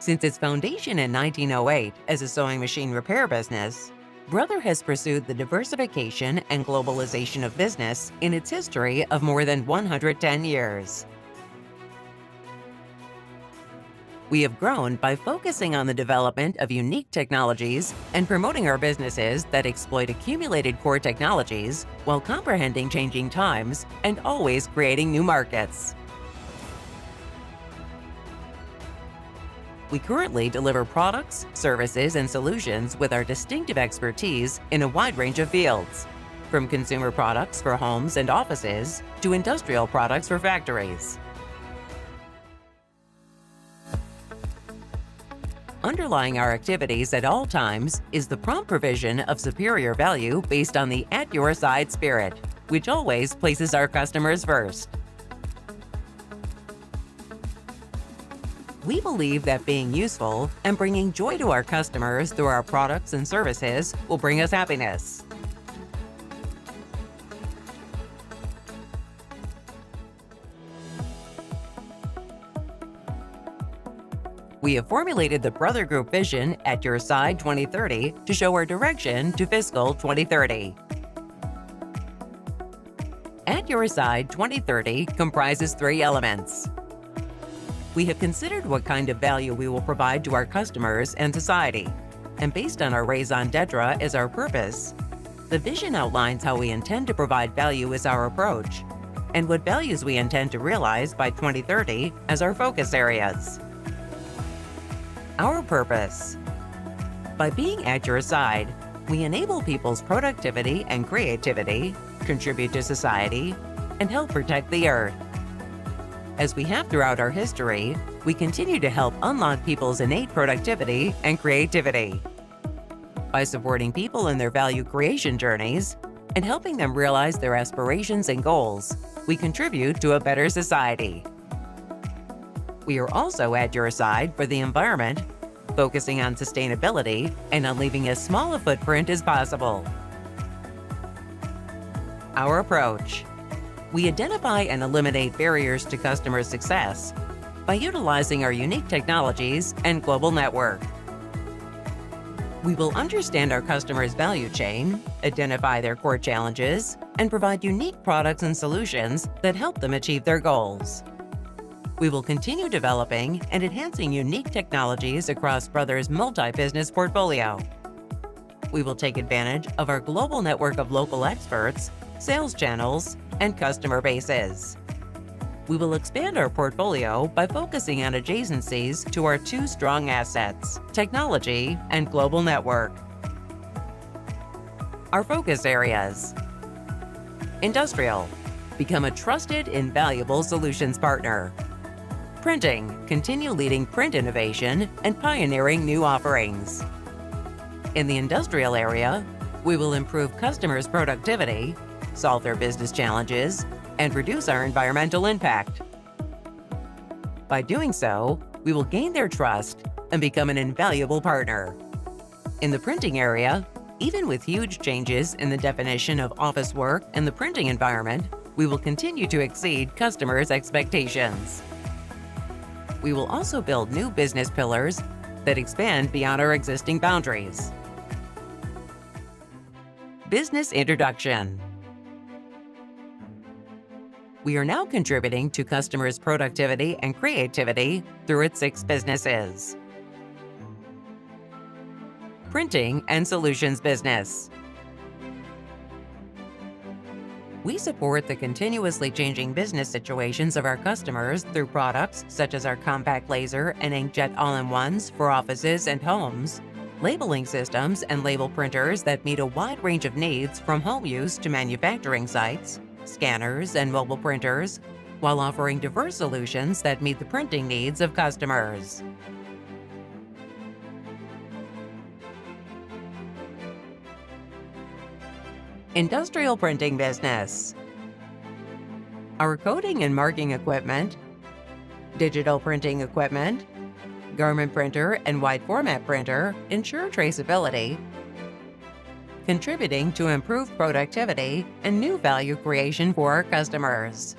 Since its foundation in 1908 as a sewing machine repair business, Brother has pursued the diversification and globalization of business in its history of more than 110 years. We have grown by focusing on the development of unique technologies and promoting our businesses that exploit accumulated core technologies while comprehending changing times and always creating new markets. We currently deliver products, services, and solutions with our distinctive expertise in a wide range of fields, from consumer products for homes and offices to industrial products for factories. Underlying our activities at all times is the prompt provision of superior value based on the at your side spirit, which always places our customers first. We believe that being useful and bringing joy to our customers through our products and services will bring us happiness. We have formulated the Brother Group vision at Your Side 2030 to show our direction to fiscal 2030. At Your Side 2030 comprises 3 elements. We have considered what kind of value we will provide to our customers and society, and based on our raison d'etre as our purpose, the vision outlines how we intend to provide value as our approach, and what values we intend to realize by 2030 as our focus areas. Our purpose. By being at your side, we enable people's productivity and creativity, contribute to society, and help protect the Earth. As we have throughout our history, we continue to help unlock people's innate productivity and creativity. By supporting people in their value creation journeys and helping them realize their aspirations and goals, we contribute to a better society. We are also at your side for the environment, focusing on sustainability and on leaving as small a footprint as possible. Our approach. We identify and eliminate barriers to customer success by utilizing our unique technologies and global network. We will understand our customers' value chain, identify their core challenges, and provide unique products and solutions that help them achieve their goals. We will continue developing and enhancing unique technologies across Brother's multi-business portfolio. We will take advantage of our global network of local experts, sales channels, and customer bases. We will expand our portfolio by focusing on adjacencies to our 2 strong assets, technology and global network. Our focus areas. Industrial. Become a trusted, invaluable solutions partner. Printing. Continue leading print innovation and pioneering new offerings. In the industrial area, we will improve customers' productivity, solve their business challenges, and reduce our environmental impact. By doing so, we will gain their trust and become an invaluable partner. In the printing area, even with huge changes in the definition of office work and the printing environment, we will continue to exceed customers' expectations. We will also build new business pillars that expand beyond our existing boundaries. Business introduction. We are now contributing to customers' productivity and creativity through its 6 businesses. Printing and solutions business. We support the continuously changing business situations of our customers through products such as our compact laser and inkjet all-in-ones for offices and homes, labeling systems and label printers that meet a wide range of needs from home use to manufacturing sites, scanners, and mobile printers, while offering diverse solutions that meet the printing needs of customers. Industrial printing business. Our coding and marking equipment, digital printing equipment, garment printer, and wide format printer ensure traceability, contributing to improved productivity and new value creation for our customers.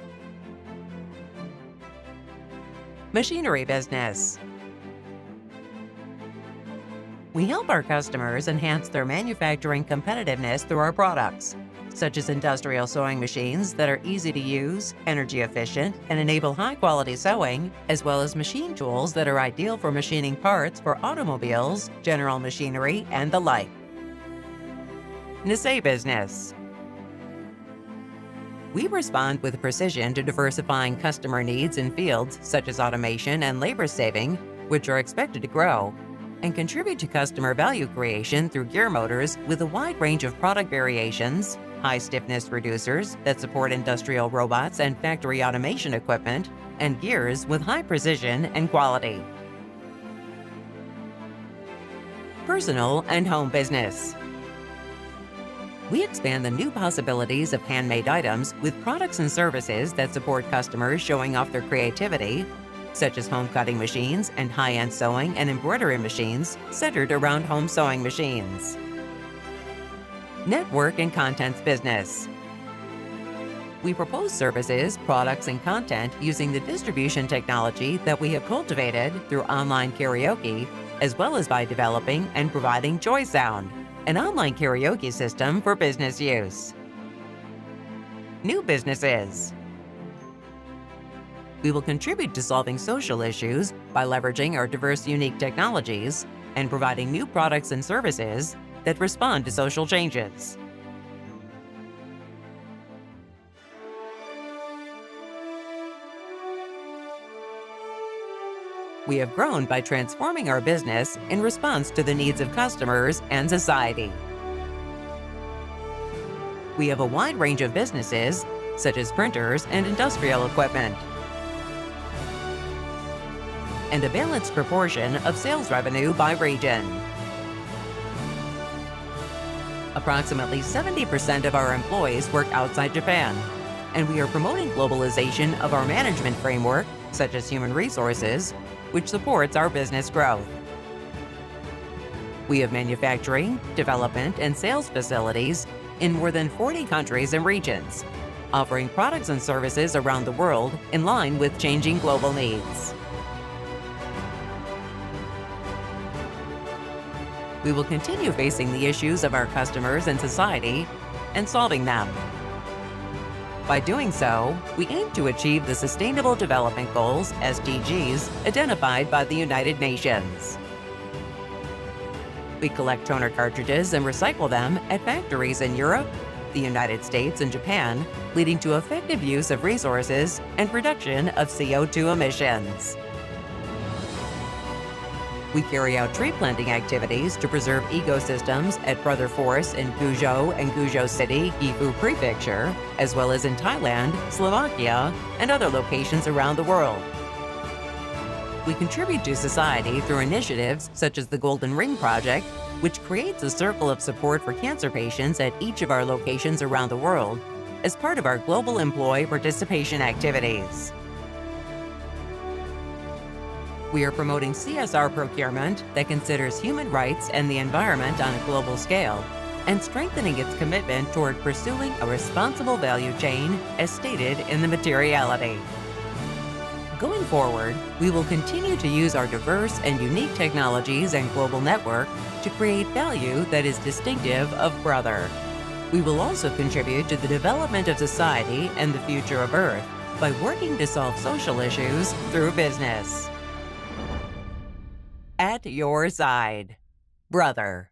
Machinery business. We help our customers enhance their manufacturing competitiveness through our products, such as industrial sewing machines that are easy to use, energy efficient, and enable high-quality sewing, as well as machine tools that are ideal for machining parts for automobiles, general machinery, and the like. Nisei Business. We respond with precision to diversifying customer needs in fields such as automation and labor saving, which are expected to grow, and contribute to customer value creation through gear motors with a wide range of product variations, high-stiffness reducers that support industrial robots and factory automation equipment, and gears with high precision and quality. Personal and home business. We expand the new possibilities of handmade items with products and services that support customers showing off their creativity, such as home cutting machines and high-end sewing and embroidery machines centered around home sewing machines. Network and contents business. We propose services, products, and content using the distribution technology that we have cultivated through online karaoke, as well as by developing and providing Joy Sound, an online karaoke system for business use. New businesses. We will contribute to solving social issues by leveraging our diverse, unique technologies and providing new products and services that respond to social changes. We have grown by transforming our business in response to the needs of customers and society. We have a wide range of businesses, such as printers and industrial equipment, and a balanced proportion of sales revenue by region. Approximately 70% of our employees work outside Japan, and we are promoting globalization of our management framework, such as human resources, which supports our business growth. We have manufacturing, development, and sales facilities in more than 40 countries and regions, offering products and services around the world in line with changing global needs. We will continue facing the issues of our customers and society and solving them. By doing so, we aim to achieve the Sustainable Development Goals, SDGs, identified by the United Nations. We collect toner cartridges and recycle them at factories in Europe, the United States, and Japan, leading to effective use of resources and reduction of CO2 emissions. We carry out tree planting activities to preserve ecosystems at Brother Forest in Guizhou and Guizhou City, Gifu Prefecture, as well as in Thailand, Slovakia, and other locations around the world. We contribute to society through initiatives such as the Golden Ring Project, which creates a circle of support for cancer patients at each of our locations around the world as part of our global employee participation activities. We are promoting CSR procurement that considers human rights and the environment on a global scale, and strengthening its commitment toward pursuing a responsible value chain as stated in the materiality. Going forward, we will continue to use our diverse and unique technologies and global network to create value that is distinctive of Brother. We will also contribute to the development of society and the future of Earth by working to solve social issues through business. At your side, Brother.